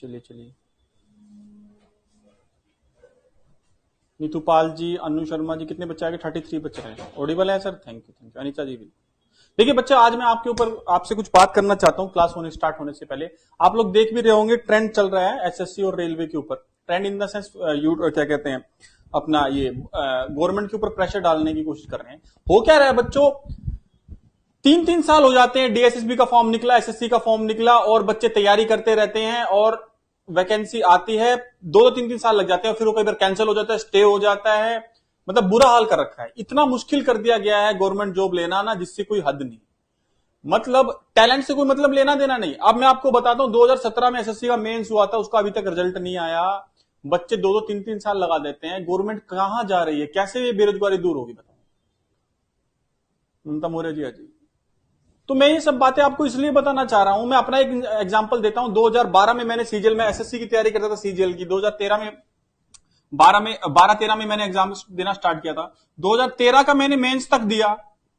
चलिए चलिए। नीतू पाल जी, अनु शर्मा जी, कितने बच्चे आगे? 33 बच्चे हैं। ऑडिबल है sir? Thank you. Anita ji भी। देखिए बच्चा, आज मैं आपके ऊपर आपसे कुछ बात करना चाहता हूं क्लास होने स्टार्ट होने से पहले। आप लोग देख भी रहे होंगे, ट्रेंड चल रहा है एसएससी और रेलवे के ऊपर। ट्रेंड इन द सेंस क्या कहते हैं, अपना ये गवर्नमेंट के ऊपर प्रेशर डालने की कोशिश कर रहे हैं। हो क्या रहा है बच्चों, 3-3 साल हो जाते हैं, डीएसएसबी का फॉर्म निकला, एसएससी का फॉर्म निकला, और बच्चे तैयारी करते रहते हैं और वैकेंसी आती है, 2-3 साल लग जाते हैं, फिर वो कई बार कैंसिल हो जाता है, स्टे हो जाता है। मतलब बुरा हाल कर रखा है, इतना मुश्किल कर दिया गया है गवर्नमेंट जॉब लेना ना, जिससे कोई हद नहीं। मतलब टैलेंट से कोई मतलब लेना देना नहीं। अब मैं आपको बताता हूं, 2017 में एसएससी का मेंस हुआ था, उसका अभी तक रिजल्ट नहीं आया। बच्चे 2-3 साल लगा देते हैं। गवर्नमेंट कहां जा रही है? कैसे ये बेरोजगारी दूर होगी बताओ? ममता मौर्य जी जी। तो मैं ये सब बातें आपको इसलिए बताना चाह रहा हूं। मैं अपना एक एग्जांपल देता हूं। 2012 में मैंने सीजीएल में एसएससी की तैयारी करता था, सीजीएल की। 2013 में 12-13 में मैंने एग्जाम देना स्टार्ट किया था। 2013 का मैंने मेंस तक दिया,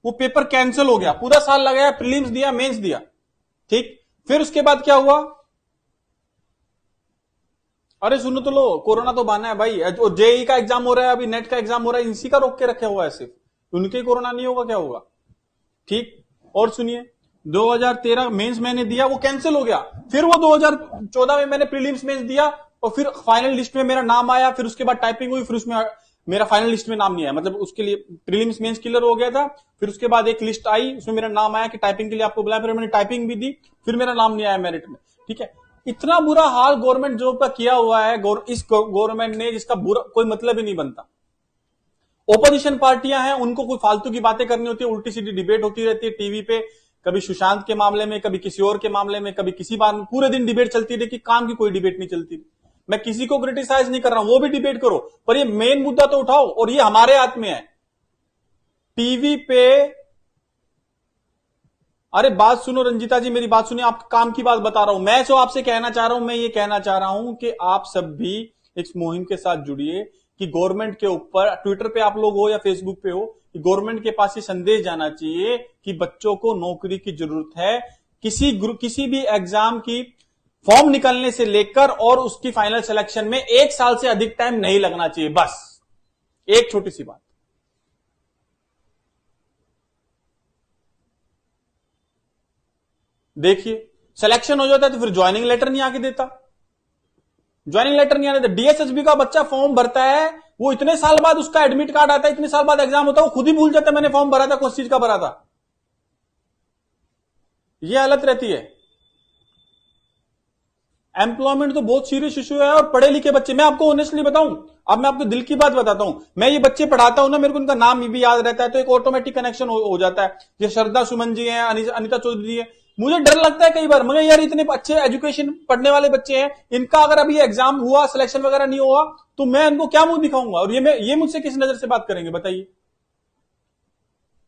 वो पेपर कैंसिल हो गया। पूरा साल लगाया, प्रीलिम्स दिया, मेंस दिया, ठीक। फिर उसके बाद क्या हुआ? अरे सुनो तो लो, कोरोना तो बहाना है भाई। जेई का एग्जाम हो रहा है, अभी नेट का एग्जाम हो रहा है, इसी का रोक के रखे हुआ है सिर्फ। उनके कोरोना नहीं होगा, क्या होगा? ठीक। और सुनिए, 2013 मेंस मैंने दिया, वो कैंसिल हो गया। फिर वो 2014 में मैंने प्रीलिम्स मेंस दिया, और फिर फाइनल लिस्ट में मेरा नाम आया। फिर उसके बाद टाइपिंग हुई, फिर उसमें मेरा फाइनल लिस्ट में नाम नहीं आया। मतलब उसके लिए प्रीलिम्स मेंस क्लियर हो गया था। फिर उसके बाद एक लिस्ट आई, उसमें मेरा नाम आया कि टाइपिंग के लिए आपको बुलाया। फिर मैंने टाइपिंग भी दी, फिर मेरा नाम नहीं आया मेरिट में, ठीक है। इतना बुरा हाल गवर्नमेंट जॉब का किया हुआ है इस गवर्नमेंट ने, जिसका बुरा कोई मतलब ही नहीं बनता। ओपोजिशन पार्टियां हैं, उनको कोई फालतू की बातें करनी होती है, उल्टी सीधी डिबेट होती रहती है टीवी पे, कभी सुशांत के मामले में, कभी किसी और के मामले में, कभी किसी बात में। पूरे दिन डिबेट चलती रही, कि काम की कोई डिबेट नहीं चलती। मैं किसी को क्रिटिसाइज नहीं कर रहा हूं, वो भी डिबेट करो, पर ये मेन मुद्दा तो उठाओ। और ये हमारे हाथ में है। टीवी पे, अरे बात सुनो रंजीता जी, मेरी बात सुनिए। आप काम की बात बता रहा हूं मैं, जो आपसे कहना चाह रहा हूं, मैं ये कहना चाह रहा हूं कि आप सब भी इस मुहिम के साथ जुड़िए, कि गवर्नमेंट के ऊपर, ट्विटर पे आप लोग हो या फेसबुक पे हो, कि गवर्नमेंट के पास ये संदेश जाना चाहिए कि बच्चों को नौकरी की जरूरत है। किसी भी एग्जाम की फॉर्म निकलने से लेकर और उसकी फाइनल सिलेक्शन में 1 साल से अधिक टाइम नहीं लगना चाहिए। बस एक छोटी सी बात। देखिए, सिलेक्शन हो जाता है तो फिर ज्वाइनिंग लेटर नहीं आके देता। ज्वाइनिंग लेटर नहीं आने देता। डीएसएसबी का बच्चा फॉर्म भरता है, वो इतने साल बाद उसका एडमिट कार्ड आता है, इतने साल बाद एग्जाम होता है, वो खुद ही भूल जाता है मैंने फॉर्म भरा था, कौन चीज का भरा था। ये हालत रहती है। एम्प्लॉयमेंट तो बहुत सीरियस इशू है। और पढ़े लिखे बच्चे, मैं आपको ऑनेस्टली बताऊं, अब मैं आपको दिल की बात बताता हूं, मैं ये बच्चे पढ़ाता हूं ना, मेरे को उनका नाम भी याद रहता है, तो एक ऑटोमेटिक कनेक्शन हो जाता है। ये श्रद्धा सुमन जी हैं, अनिता चौधरी जी है। मुझे डर लगता है कई बार, मगर यार इतने अच्छे एजुकेशन पढ़ने वाले बच्चे हैं, इनका अगर अभी एग्जाम हुआ, सिलेक्शन वगैरह नहीं हुआ, तो मैं इनको क्या मुंह दिखाऊंगा? और ये मुझसे किस नजर से बात करेंगे बताइए?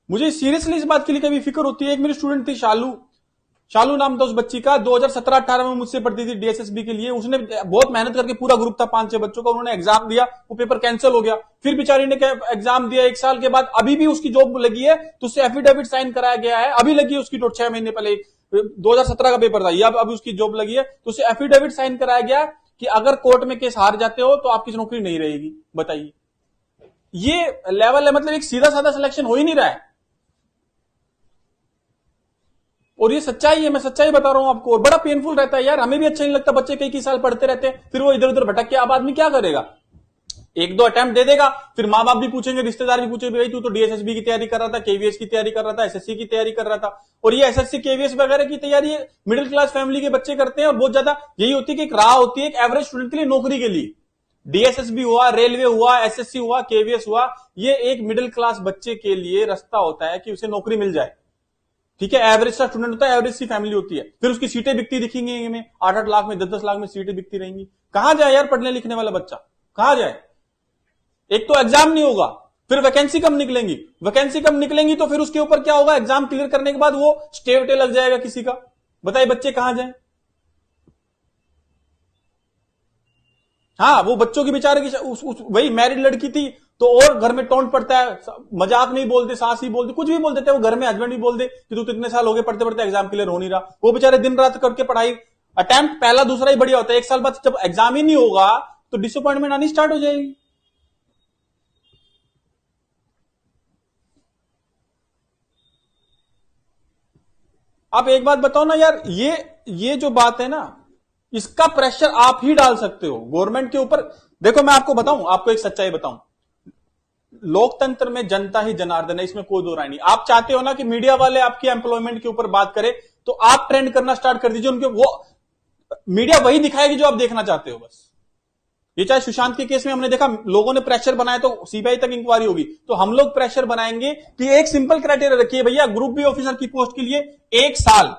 मुझे सीरियसली इस बात के लिए कभी फिक्र होती है। एक मेरी स्टूडेंट थी, शालू नाम था उस बच्ची का, 2017-18 में मुझसे पढ़ती थी डीएसएसबी के लिए। उसने बहुत मेहनत करके, पूरा ग्रुप था 5-6 बच्चों का, उन्होंने एग्जाम दिया, वो पेपर कैंसिल हो गया। फिर बेचारी ने एग्जाम दिया 1 साल के बाद, अभी भी उसकी जॉब लगी है, तो उससे एफिडेविट साइन कराया गया है, अभी लगी है उसकी, 6 महीने पहले, 2017 का पेपर था ये, अब उसकी जॉब लगी है, तो उससे एफिडेविट साइन कराया गया कि अगर कोर्ट में केस हार जाते हो तो आपकी नौकरी नहीं रहेगी। बताइए, ये लेवल है। मतलब एक सीधा साधा सिलेक्शन हो ही नहीं रहा है। और ये सच्चाई है, मैं सच्चाई बता रहा हूं आपको। और बड़ा पेनफुल रहता है यार, हमें भी अच्छा नहीं लगता। बच्चे कई साल पढ़ते रहते हैं, फिर वो इधर उधर भटक के, अब आदमी क्या करेगा? 1-2 अटेम्प्ट दे देगा, फिर माँ बाप भी पूछेंगे, रिश्तेदार भी पूछेंगे, भाई तू तो डीएसएसबी की तैयारी कर रहा था, केवीएस की तैयारी कर रहा था, एसएससी की तैयारी कर रहा था। और ये एसएससी केवीएस वगैरह की तैयारी मिडिल क्लास फैमिली के बच्चे करते हैं। और बहुत ज्यादा यही होती है कि एक राह होती है एक एवरेज स्टूडेंट के लिए नौकरी के लिए। डीएसएसबी हुआ, रेलवे हुआ, एसएससी हुआ, केवीएस हुआ, ये एक मिडिल क्लास बच्चे के लिए रास्ता होता है कि उसे नौकरी मिल जाए। ठीक है, एवरेज सा स्टूडेंट होता है, एवरेज सी फैमिली होती है। फिर उसकी सीटें बिकती दिखेंगी हमें, 8-8 लाख में, 10-10 लाख में सीटें बिकती रहेंगी। कहां जाए यार पढ़ने लिखने वाला बच्चा, कहां जाए? एक तो एग्जाम नहीं होगा, फिर वैकेंसी कम निकलेंगी। वैकेंसी कम निकलेंगी तो फिर उसके ऊपर क्या होगा? एग्जाम क्लियर करने के बाद वो स्टे वेटे लग जाएगा किसी का। बताइए बच्चे कहां जाए? हाँ, वो बच्चों की बेचारे की वही मैरिड लड़की थी, तो और घर में टोंट पड़ता है, मजाक नहीं बोलते, सास ही बोलते, कुछ भी बोल देते हैं वो घर में, हस्बैंड भी बोल दे कि तू तो इतने साल हो गए पढ़ते पढ़ते एग्जाम क्लियर हो नहीं रहा। वो बेचारे दिन रात करके पढ़ाई, अटेम्प्ट पहला दूसरा ही बढ़िया होता है, एक साल बाद जब एग्जाम ही नहीं होगा तो डिसअपॉइंटमेंट आनी स्टार्ट हो जाएगी। आप एक बात बताओ ना यार, ये जो बात है ना, इसका प्रेशर आप ही डाल सकते हो गवर्नमेंट के ऊपर। देखो मैं आपको बताऊं, आपको एक सच्चाई बताऊं, लोकतंत्र में जनता ही जनार्दन है, इसमें कोई दो राय नहीं। आप चाहते हो ना कि मीडिया वाले आपकी एम्प्लॉयमेंट के ऊपर बात करें, तो आप ट्रेंड करना स्टार्ट कर दीजिए उनके, वो मीडिया वही दिखाएगी जो आप देखना चाहते हो बस। ये चाहे सुशांत के केस में हमने देखा, लोगों ने प्रेशर बनाया तो सीबीआई तक इंक्वायरी होगी, तो हम लोग प्रेशर बनाएंगे कि एक सिंपल क्राइटेरिया रखिए भैया, ग्रुप बी ऑफिसर की पोस्ट के लिए 1 साल,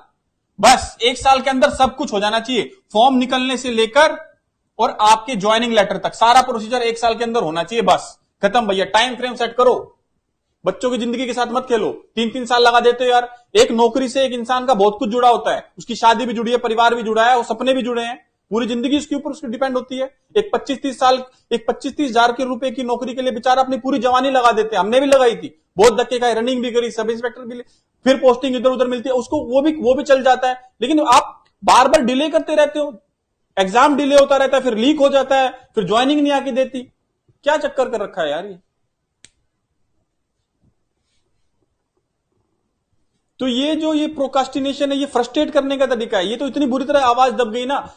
बस 1 साल के अंदर सब कुछ हो जाना चाहिए, फॉर्म निकलने से लेकर और आपके ज्वाइनिंग लेटर तक सारा प्रोसीजर 1 साल के अंदर होना चाहिए, बस खत्म भैया। टाइम फ्रेम सेट करो, बच्चों की जिंदगी के साथ मत खेलो। 3-3 साल लगा देते हो यार। एक नौकरी से एक इंसान का बहुत कुछ जुड़ा होता है, उसकी शादी भी जुड़ी है, परिवार भी जुड़ा है, और सपने भी जुड़े हैं, पूरी जिंदगी उसके ऊपर उसकी डिपेंड होती है। एक 25-30 हजार के रुपए की नौकरी के लिए बेचारा अपनी पूरी जवानी लगा देते हैं, हमने भी लगाई थी, बहुत धक्के खाए, रनिंग भी करी, सब इंस्पेक्टर भी, फिर पोस्टिंग इधर उधर मिलती है उसको, वो भी चल जाता है। लेकिन आप बार बार डिले करते रहते हो, एग्जाम डिले होता रहता है, फिर लीक हो जाता है, फिर ज्वाइनिंग नहीं आके देती। क्या चक्कर कर रखा है यार ये। तो ये जो ये प्रोकास्टिनेशन है, ये फ्रस्ट्रेट करने का तरीका है। ये तो इतनी बुरी तरह आवाज दब गई ना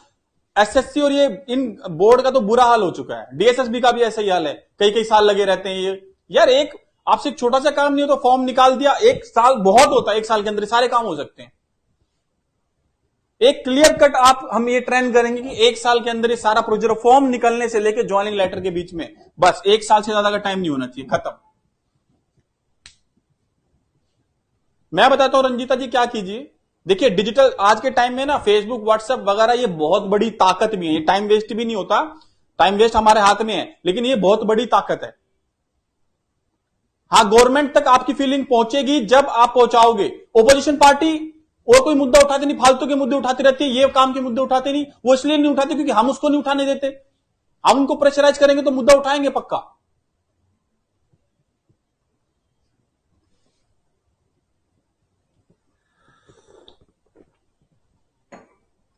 एसएससी, और ये इन बोर्ड का तो बुरा हाल हो चुका है, डीएसएसबी का भी ऐसा ही हाल है, कई कई साल लगे रहते हैं ये। यार एक आपसे एक छोटा सा काम नहीं हो तो फॉर्म निकाल दिया, 1 साल बहुत होता है, 1 साल के अंदर सारे काम हो सकते हैं। एक क्लियर कट हम ये ट्रेंड करेंगे कि 1 साल के अंदर ये सारा प्रोसीजर, फॉर्म निकलने से लेकर ज्वाइनिंग लेटर के बीच में, बस 1 साल से ज्यादा का टाइम नहीं होना चाहिए, खत्म। मैं बताता हूं रंजीता जी क्या कीजिए। देखिए डिजिटल आज के टाइम में ना, फेसबुक व्हाट्सएप वगैरह ये बहुत बड़ी ताकत भी है, ये टाइम वेस्ट भी नहीं होता, टाइम वेस्ट हमारे हाथ में है, लेकिन ये बहुत बड़ी ताकत है। हाँ, गवर्नमेंट तक आपकी फीलिंग पहुंचेगी जब आप पहुंचाओगे। ओपोजिशन पार्टी और कोई मुद्दा उठाते नहीं, फालतू के मुद्दे उठाती रहती है, ये काम के मुद्दे उठाते नहीं, वो इसलिए नहीं उठाते क्योंकि हम उसको नहीं उठाने देते। हम उनको प्रेशराइज करेंगे तो मुद्दा उठाएंगे पक्का।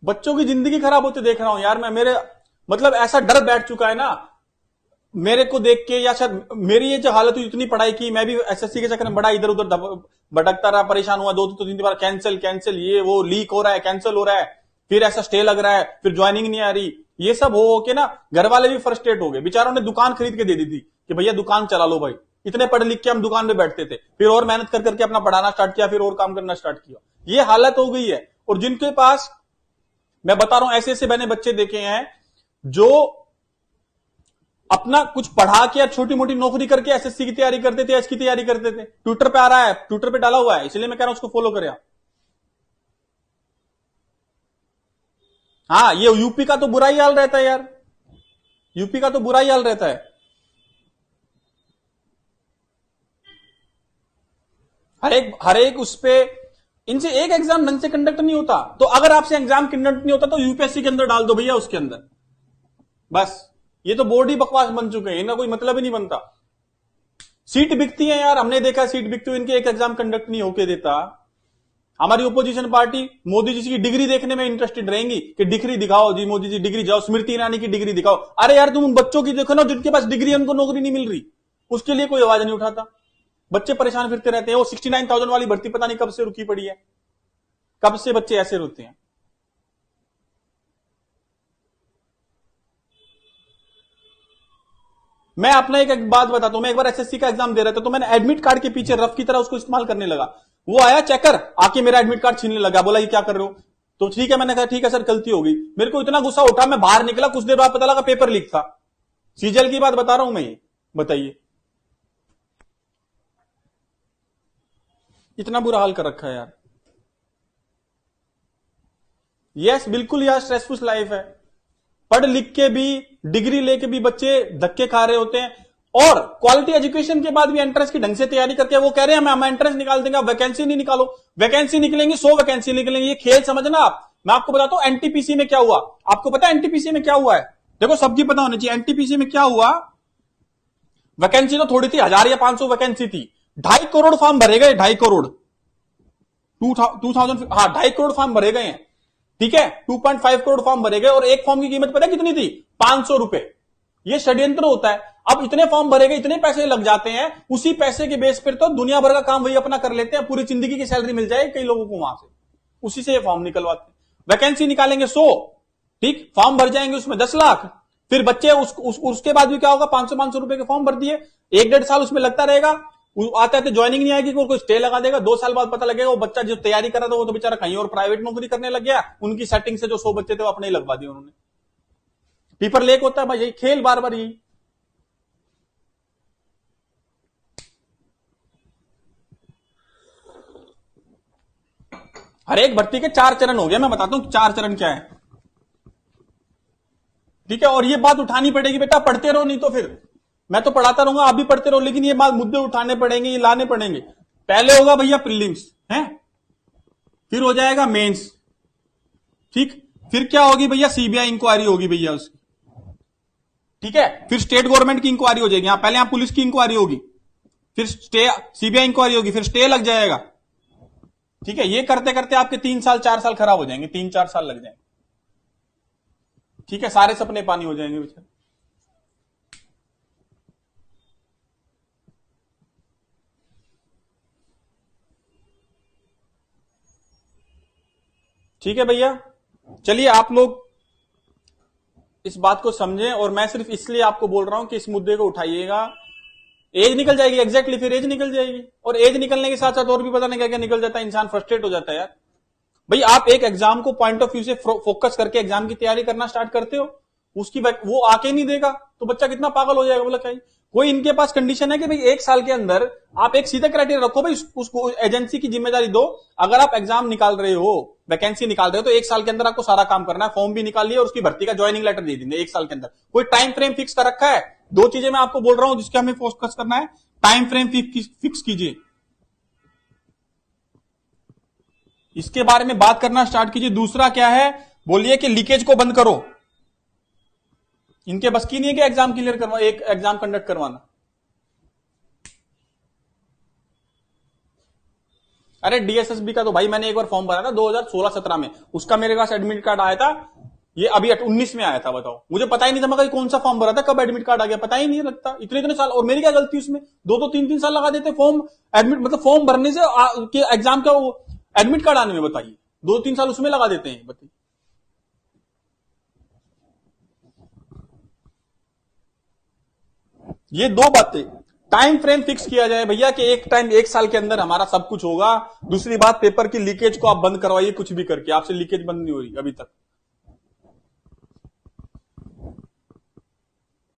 बच्चों की जिंदगी खराब होते देख रहा हूं यार मैं, मेरे मतलब ऐसा डर बैठ चुका है ना मेरे को देख के, या शायद मेरी ये जो हालत हुई, इतनी पढ़ाई की, मैं भी एसएससी के चक्कर में बड़ा इधर उधर भटकता रहा, परेशान हुआ, 2-3 बार कैंसिल कैंसिल, ये वो लीक हो रहा है, कैंसिल हो रहा है, फिर ऐसा स्टे लग रहा है, फिर ज्वाइनिंग नहीं आ रही, ये सब हो के ना घर वाले भी फ्रस्ट्रेट हो गए। बेचारों ने दुकान खरीद के दे दी थी कि भैया दुकान चला लो भाई, इतने पढ़ लिख के हम दुकान में बैठते थे, फिर और मेहनत कर करके अपना पढ़ाना स्टार्ट किया, फिर और काम करना स्टार्ट किया, ये हालत हो गई है। और जिनके पास, मैं बता रहा हूं, ऐसे ऐसे मैंने बच्चे देखे हैं जो अपना कुछ पढ़ा के या छोटी मोटी नौकरी करके एसएससी की तैयारी करते थे, एच की तैयारी करते थे। ट्विटर पे आ रहा है, ट्विटर पे डाला हुआ है, इसलिए मैं कह रहा हूं उसको फॉलो करें आप। हाँ, ये यूपी का तो बुरा ही हाल रहता है यार, यूपी का तो बुरा ही हाल रहता है। हर एक उस पे इनसे एक एग्जाम ढंग से कंडक्ट नहीं होता, तो अगर आपसे एग्जाम कंडक्ट नहीं होता तो यूपीएससी के अंदर डाल दो भैया, उसके अंदर बस। ये तो बोर्ड ही बकवास बन चुके हैं, इनका कोई मतलब ही नहीं बनता। सीट बिकती है यार, हमने देखा सीट बिकती हुई, इनके एक एग्जाम कंडक्ट नहीं होके देता। हमारी ओपोजिशन पार्टी मोदी जी की डिग्री देखने में इंटरेस्टेड रहेंगी कि डिग्री दिखाओ जी मोदी जी, डिग्री जाओ, स्मृति ईरानी की डिग्री दिखाओ। अरे यार तुम उन बच्चों की देखो ना जिनके पास डिग्री है, उनको नौकरी नहीं मिल रही, उसके लिए कोई आवाज नहीं उठाता, बच्चे परेशान फिरते रहते हैं। वो 69,000 वाली भर्ती पता नहीं कब से रुकी पड़ी है, कब से बच्चे ऐसे रोते हैं। मैं अपना एक बात बताता हूं, मैं एक बार एसएससी का एग्जाम दे रहा था, तो मैंने एडमिट कार्ड के पीछे रफ की तरह उसको इस्तेमाल करने लगा। वो आया चेकर, आके मेरा एडमिट कार्ड छीनने लगा, बोला ये क्या कर रहे हो। तो ठीक है, मैंने कहा ठीक है सर, गलती हो गई। मेरे को इतना गुस्सा उठा, मैं बाहर निकला, कुछ देर बाद पता लगा पेपर लीक था। सीजल की बात बता रहा हूं मैं, ये बताइए, इतना बुरा हाल कर रखा है यार। यस, बिल्कुल यार, स्ट्रेसफुल लाइफ है। पढ़ लिख के भी, डिग्री लेके भी बच्चे धक्के खा रहे होते हैं, और क्वालिटी एजुकेशन के बाद भी एंट्रेंस की ढंग से तैयारी करके वो कह रहे हैं हम एंट्रेंस निकाल देंगे, वैकेंसी नहीं निकालो। वैकेंसी निकलेंगी, 100 वैकेंसी निकलेंगी, ये खेल समझना आप। मैं आपको बताता हूं एनटीपीसी में क्या हुआ। आपको पता है एनटीपीसी में क्या हुआ है? देखो सबकी पता होनी चाहिए एनटीपीसी में क्या हुआ। वैकेंसी तो थोड़ी थी, 1000 या 500 वैकेंसी थी, 2.5 करोड़ फॉर्म भरे गए, 2.5 करोड़, 2000, हाँ 2.5 करोड़ फॉर्म भरे गए हैं। ठीक है, 2.5 करोड़ फॉर्म भरे गए और एक फॉर्म की कीमत पता है कितनी थी? 500 रुपए। ये षड्यंत्र होता है। अब इतने फॉर्म भरे गए, इतने पैसे लग जाते हैं, उसी पैसे के बेस पर तो दुनिया भर का काम वही अपना कर लेते हैं, पूरी जिंदगी की सैलरी मिल जाए कई लोगों को वहां से, उसी से ये फॉर्म निकलवाते हैं। वैकेंसी निकालेंगे 100, ठीक, फॉर्म भर जाएंगे उसमें 10 लाख, फिर बच्चे उसके बाद भी क्या होगा? 500 रुपए के फॉर्म भर दिए, 1-1.5 साल उसमें लगता रहेगा, आते आते ज्वाइनिंग नहीं आएगी, कोई स्टे लगा देगा, 2 साल बाद पता लगेगा वो बच्चा जो तैयारी कर रहा था वो तो बेचारा कहीं और प्राइवेट नौकरी करने लग गया, उनकी सेटिंग से जो 100 बच्चे थे वो अपने ही लगवा दिए उन्होंने। पेपर लीक होता है भाई, यही खेल बार बार यही। हर एक भर्ती के 4 चरण हो गए, मैं बताता हूं 4 चरण क्या है, ठीक है। और ये बात उठानी पड़ेगी बेटा, पढ़ते रहो, नहीं तो फिर मैं तो पढ़ाता रहूंगा, आप भी पढ़ते रहो, लेकिन ये बात मुद्दे उठाने पड़ेंगे, ये लाने पड़ेंगे। पहले होगा भैया प्रीलिम्स, है, फिर हो जाएगा मेंस, ठीक, फिर क्या होगी भैया? सीबीआई इंक्वायरी होगी भैया उसकी, ठीक है, फिर स्टेट गवर्नमेंट की इंक्वायरी हो जाएगी, पहले यहां पुलिस की इंक्वायरी होगी, फिर स्टे सीबीआई इंक्वायरी होगी, फिर स्टे लग जाएगा, ठीक है। ये करते करते आपके 3 साल 4 साल खराब हो जाएंगे, 3-4 साल लग जाएंगे, ठीक है, सारे सपने पानी हो जाएंगे बेचारे। ठीक है भैया, चलिए आप लोग इस बात को समझें, और मैं सिर्फ इसलिए आपको बोल रहा हूं कि इस मुद्दे को उठाइएगा। एज निकल जाएगी, एग्जैक्टली, फिर एज निकल जाएगी, और एज निकलने के साथ साथ और भी पता नहीं क्या क्या निकल जाता है, इंसान फ्रस्ट्रेट हो जाता है यार। भाई आप एक एग्जाम को पॉइंट ऑफ व्यू से फोकस करके एग्जाम की तैयारी करना स्टार्ट करते हो, उसकी वो आके नहीं देगा तो बच्चा कितना पागल हो जाएगा, बोला क्या? कोई इनके पास कंडीशन है कि भाई 1 साल के अंदर आप एक सीधा क्राइटेरिया रखो, भाई उसको एजेंसी की जिम्मेदारी दो, अगर आप एग्जाम निकाल रहे हो, वैकेंसी निकाल रहे हो, तो 1 साल के अंदर आपको सारा काम करना है, फॉर्म भी निकाल लिया और उसकी भर्ती का ज्वाइनिंग लेटर दे देंगे 1 साल के अंदर। कोई टाइम फ्रेम फिक्स कर रखा है? 2 चीजें मैं आपको बोल रहा हूं जिसके हमें फोकस करना है, टाइम फ्रेम फिक्स कीजिए, इसके बारे में बात करना स्टार्ट कीजिए। दूसरा क्या है, बोलिए कि लीकेज को बंद करो। इनके बस की नहीं है कि एग्जाम क्लियर करवा, एक एग्जाम कंडक्ट करवाना। अरे डीएसएसबी का तो भाई मैंने एक बार फॉर्म भरा था 2016-17 में, उसका मेरे पास एडमिट कार्ड आया था, ये अभी 19 में आया था। बताओ, मुझे पता ही नहीं था मैं कौन सा फॉर्म भरा था, कब एडमिट कार्ड आ गया पता ही नहीं लगता, इतने साल। और मेरी क्या गलती उसमें? 2-3 साल लगा देते फॉर्म एडमिट, मतलब फॉर्म भरने से एग्जाम का एडमिट कार्ड आने में, बताइए 2-3 साल उसमें लगा देते हैं, बताइए। ये 2 बातें, टाइम फ्रेम फिक्स किया जाए भैया कि एक साल के अंदर हमारा सब कुछ होगा। दूसरी बात, पेपर की लीकेज को आप बंद करवाइए, कुछ भी करके, आपसे लीकेज बंद नहीं हो रही अभी तक।